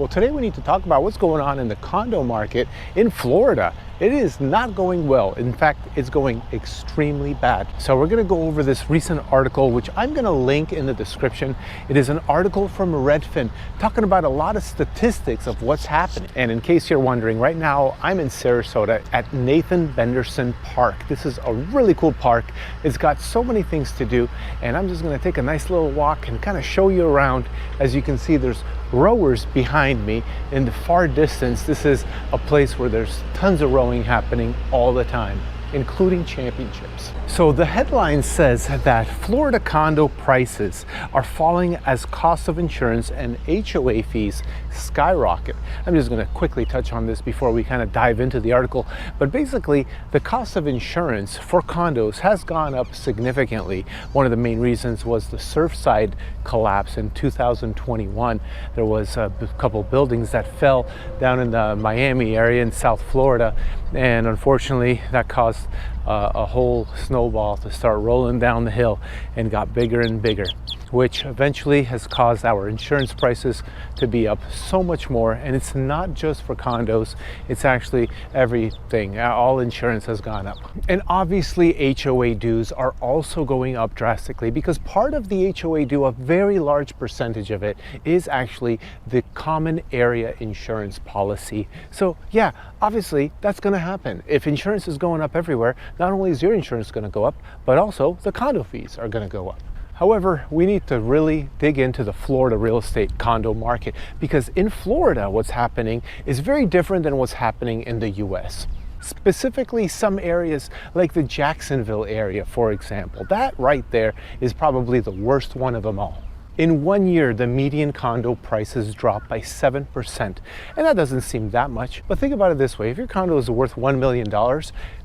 Well, today we need to talk about what's going on in the condo market in Florida. It is not going well. In fact, it's going extremely bad. So we're going to go over this recent article, which I'm going to link in the description. It is an article from Redfin talking about a lot of statistics of what's happening. And in case you're wondering, right now I'm in Sarasota at Nathan Benderson Park. This is a really cool park. It's got so many things to do, and I'm just going to take a nice little walk and kind of show you around. As you can see, there's rowers behind me in the far distance. This is a place where there's tons of rowing happening all the time, including championships. So the headline says that Florida condo prices are falling as cost of insurance and HOA fees skyrocket. I'm just going to quickly touch on this before we kind of dive into the article. But basically, the cost of insurance for condos has gone up significantly. One of the main reasons was the Surfside collapse in 2021. There was a couple buildings that fell down in the Miami area in South Florida, and unfortunately that caused a whole snowball to start rolling down the hill and got bigger and bigger, which eventually has caused our insurance prices to be up so much more. And it's not just for condos, it's actually everything. All insurance has gone up. And obviously HOA dues are also going up drastically, because part of the HOA due, a very large percentage of it, is actually the common area insurance policy. So yeah, obviously that's going to happen. If insurance is going up everywhere, not only is your insurance going to go up, but also the condo fees are going to go up. However, we need to really dig into the Florida real estate condo market, because in Florida, what's happening is very different than what's happening in the US. Specifically, some areas like the Jacksonville area, for example, that right there is probably the worst one of them all. In 1 year, the median condo prices dropped by 7%. And that doesn't seem that much, but think about it this way. If your condo is worth $1 million,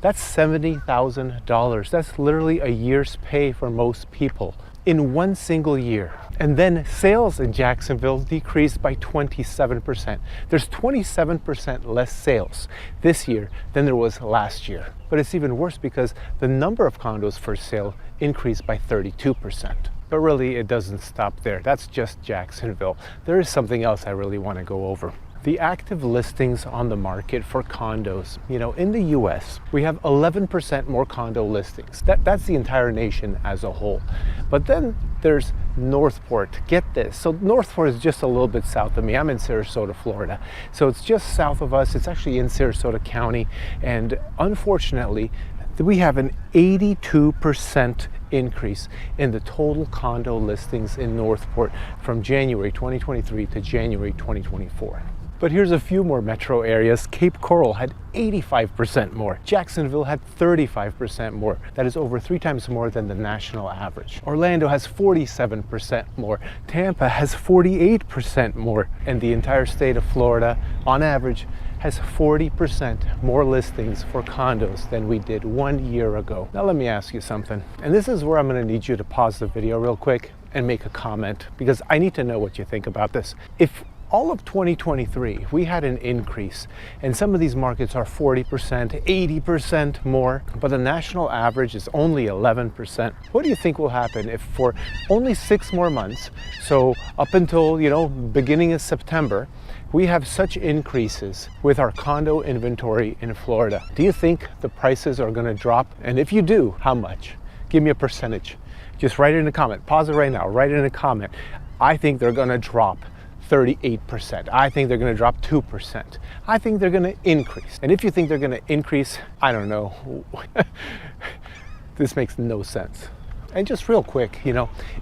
that's $70,000. That's literally a year's pay for most people in one single year. And then sales in Jacksonville decreased by 27%. There's 27% less sales this year than there was last year. But it's even worse because the number of condos for sale increased by 32%. But really, it doesn't stop there. That's just Jacksonville. There is something else I really want to go over. The active listings on the market for condos. You know, in the US, we have 11% more condo listings. That's the entire nation as a whole. But then there's Northport. Get this. So Northport is just a little bit south of me. I'm in Sarasota, Florida. So it's just south of us. It's actually in Sarasota County. And unfortunately, we have an 82% increase in the total condo listings in Northport from January 2023 to January 2024. But here's a few more metro areas. Cape Coral had 85% more. Jacksonville had 35% more. That is over 3 times more than the national average. Orlando has 47% more. Tampa has 48% more. And the entire state of Florida, on average, has 40% more listings for condos than we did 1 year ago. Now let me ask you something. And this is where I'm going to need you to pause the video real quick and make a comment, because I need to know what you think about this. If all of 2023, we had an increase, and some of these markets are 40%, 80% more, but the national average is only 11%. What do you think will happen if for only 6 more months, so up until, beginning of September, we have such increases with our condo inventory in Florida? Do you think the prices are going to drop? And if you do, how much? Give me a percentage. Just write it in a comment. Pause it right now. Write it in a comment. I think they're going to drop 38%. I think they're going to drop 2%. I think they're going to increase. And if you think they're going to increase, I don't know. This makes no sense. And just real quick,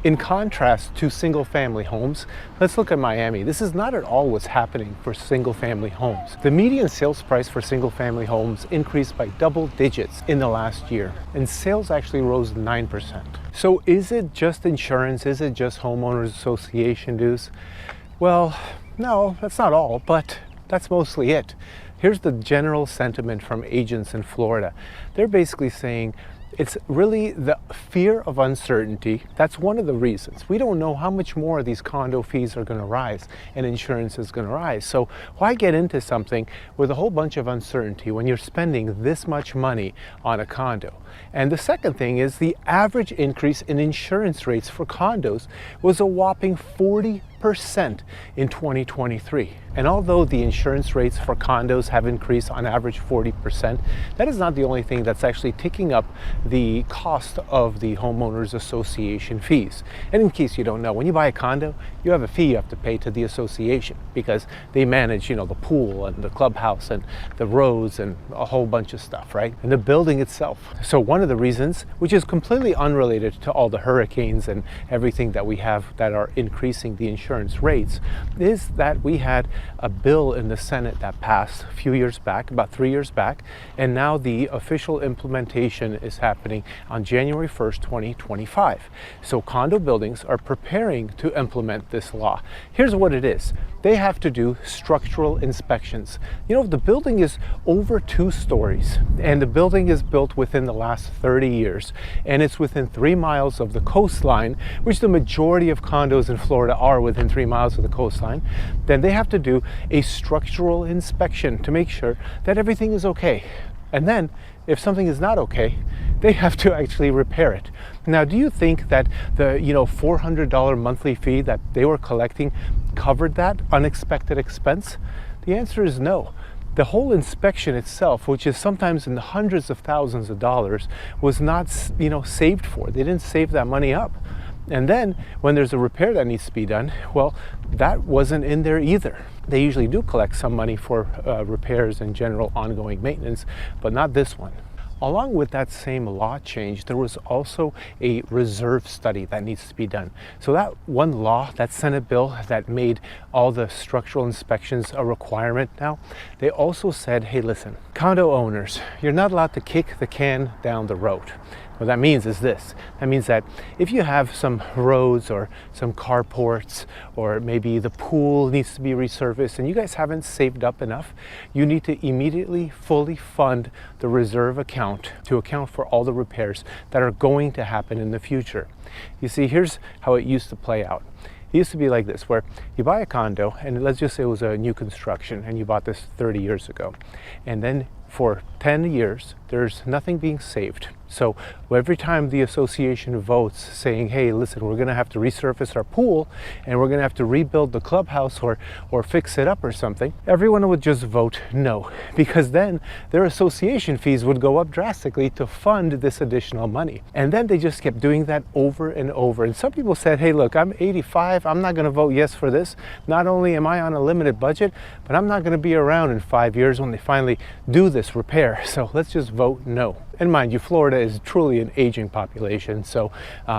in contrast to single family homes, let's look at Miami. This is not at all what's happening for single family homes. The median sales price for single family homes increased by double digits in the last year, and sales actually rose 9%. So is it just insurance? Is it just homeowners association dues? Well, no, that's not all, but that's mostly it. Here's the general sentiment from agents in Florida. They're basically saying it's really the fear of uncertainty. That's one of the reasons. We don't know how much more these condo fees are going to rise and insurance is going to rise. So why get into something with a whole bunch of uncertainty when you're spending this much money on a condo? And the second thing is the average increase in insurance rates for condos was a whopping 40%. 8% in 2023. And although the insurance rates for condos have increased on average 40%, that is not the only thing that's actually ticking up the cost of the homeowners association fees. And in case you don't know, when you buy a condo, you have a fee you have to pay to the association because they manage, the pool and the clubhouse and the roads and a whole bunch of stuff, right? And the building itself. So one of the reasons, which is completely unrelated to all the hurricanes and everything that we have that are increasing the insurance rates, is that we had a bill in the Senate that passed a few years back, about 3 years back, and now the official implementation is happening on January 1st, 2025. So condo buildings are preparing to implement this law. Here's what it is. They have to do structural inspections. The building is over 2 stories, and the building is built within the last 30 years, and it's within 3 miles of the coastline, which the majority of condos in Florida are within 3 miles of the coastline. Then they have to do a structural inspection to make sure that everything is okay. And then, if something is not okay, they have to actually repair it. Now, do you think that the $400 monthly fee that they were collecting covered that unexpected expense? The answer is no. The whole inspection itself, which is sometimes in the hundreds of thousands of dollars, was not saved for. They didn't save that money up. And then when there's a repair that needs to be done, well, that wasn't in there either. They usually do collect some money for repairs and general ongoing maintenance, but not this one. Along with that same law change, there was also a reserve study that needs to be done. So that one law, that Senate bill that made all the structural inspections a requirement now, they also said, hey, listen, condo owners, you're not allowed to kick the can down the road. What that means is this. That means that if you have some roads or some carports, or maybe the pool needs to be resurfaced and you guys haven't saved up enough, you need to immediately fully fund the reserve account to account for all the repairs that are going to happen in the future. You see, here's how it used to play out. It used to be like this, where you buy a condo, and let's just say it was a new construction, and you bought this 30 years ago. And then for 10 years, there's nothing being saved. So every time the association votes saying, hey, listen, we're gonna have to resurface our pool and we're gonna have to rebuild the clubhouse or fix it up or something, everyone would just vote no, because then their association fees would go up drastically to fund this additional money. And then they just kept doing that over and over. And some people said, hey, look, I'm 85, I'm not gonna vote yes for this. Not only am I on a limited budget, but I'm not gonna be around in 5 years when they finally do this repair. So let's just vote no. And mind you, Florida is truly an aging population, so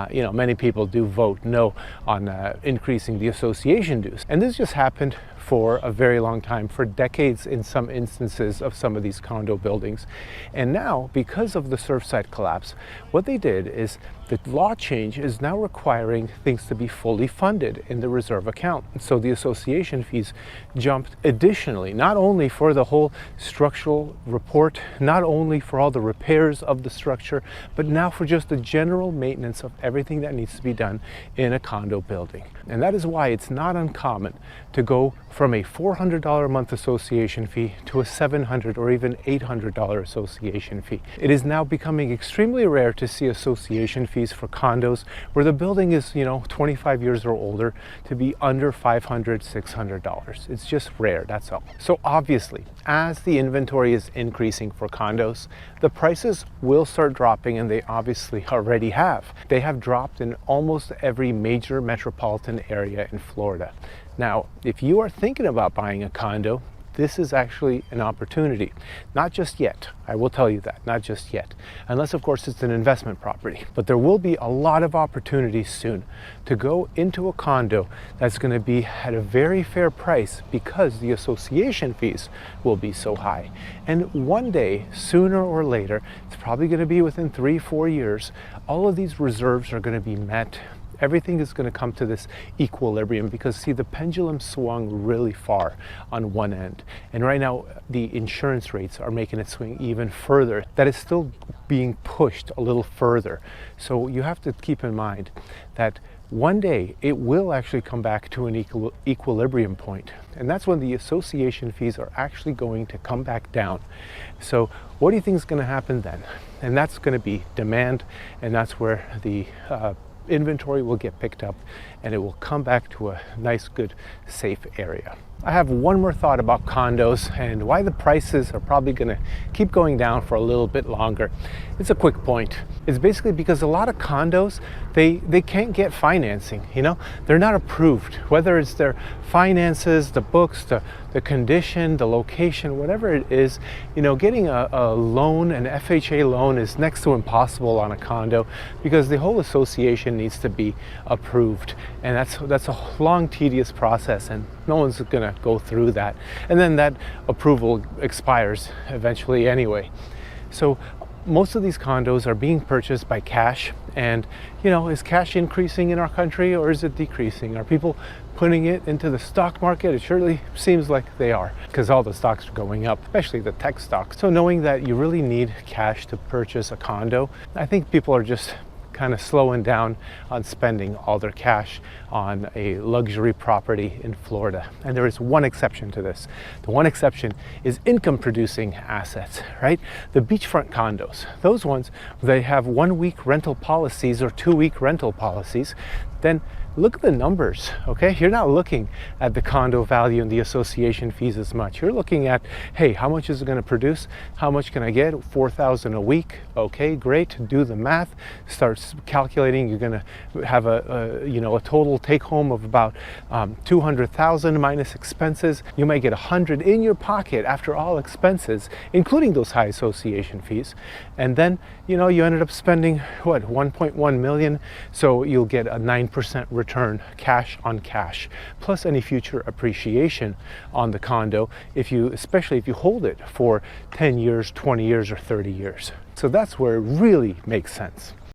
many people do vote no on increasing the association dues. And this just happened for a very long time, for decades in some instances of some of these condo buildings. And now, because of the Surfside collapse, what they did is the law change is now requiring things to be fully funded in the reserve account. So the association fees jumped additionally, not only for the whole structural report, not only for all the repairs of the structure, but now for just the general maintenance of everything that needs to be done in a condo building. And that is why it's not uncommon to go from a $400 a month association fee to a $700 or even $800 association fee. It is now becoming extremely rare to see association fees for condos where the building is, 25 years or older, to be under $500, $600. It's just rare, that's all. So obviously, as the inventory is increasing for condos, the prices will start dropping, and they obviously already have. They have dropped in almost every major metropolitan area in Florida. Now, if you are thinking about buying a condo, this is actually an opportunity. Not just yet, I will tell you that, not just yet. Unless, of course, it's an investment property. But there will be a lot of opportunities soon to go into a condo that's going to be at a very fair price because the association fees will be so high. And one day, sooner or later, it's probably going to be within 3-4 years, all of these reserves are going to be met. Everything is going to come to this equilibrium because, see, the pendulum swung really far on one end. And right now, the insurance rates are making it swing even further. That is still being pushed a little further. So you have to keep in mind that one day it will actually come back to an equilibrium point. And that's when the association fees are actually going to come back down. So what do you think is going to happen then? And that's going to be demand, and that's where the inventory will get picked up and it will come back to a nice, good, safe area. I have one more thought about condos and why the prices are probably going to keep going down for a little bit longer. It's a quick point. It's basically because a lot of condos, they can't get financing, you know? They're not approved, whether it's their finances, the books, the condition, the location, whatever it is. You know, getting a loan, an FHA loan, is next to impossible on a condo because the whole association needs to be approved, and that's a long, tedious process, and no one's going to go through that, and then that approval expires eventually anyway. So most of these condos are being purchased by cash, and you know, is cash increasing in our country or is it decreasing? Are people putting it into the stock market? It surely seems like they are, because all the stocks are going up, especially the tech stocks. So knowing that you really need cash to purchase a condo, I think people are just kind of slowing down on spending all their cash on a luxury property in Florida. And there is one exception to this. The one exception is income producing assets, right? The beachfront condos, those ones, they have 1 week rental policies or 2 week rental policies. Then look at the numbers, okay? You're not looking at the condo value and the association fees as much. You're looking at, hey, how much is it going to produce? How much can I get? $4,000 a week. Okay, great. Do the math. Start calculating. You're going to have a total take home of about $200,000 minus expenses. You might get $100 in your pocket after all expenses, including those high association fees. And then, you know, you ended up spending what, $1.1 million. So you'll get a 9% return, cash on cash, plus any future appreciation on the condo, especially if you hold it for 10 years, 20 years, or 30 years. So that's where it really makes sense.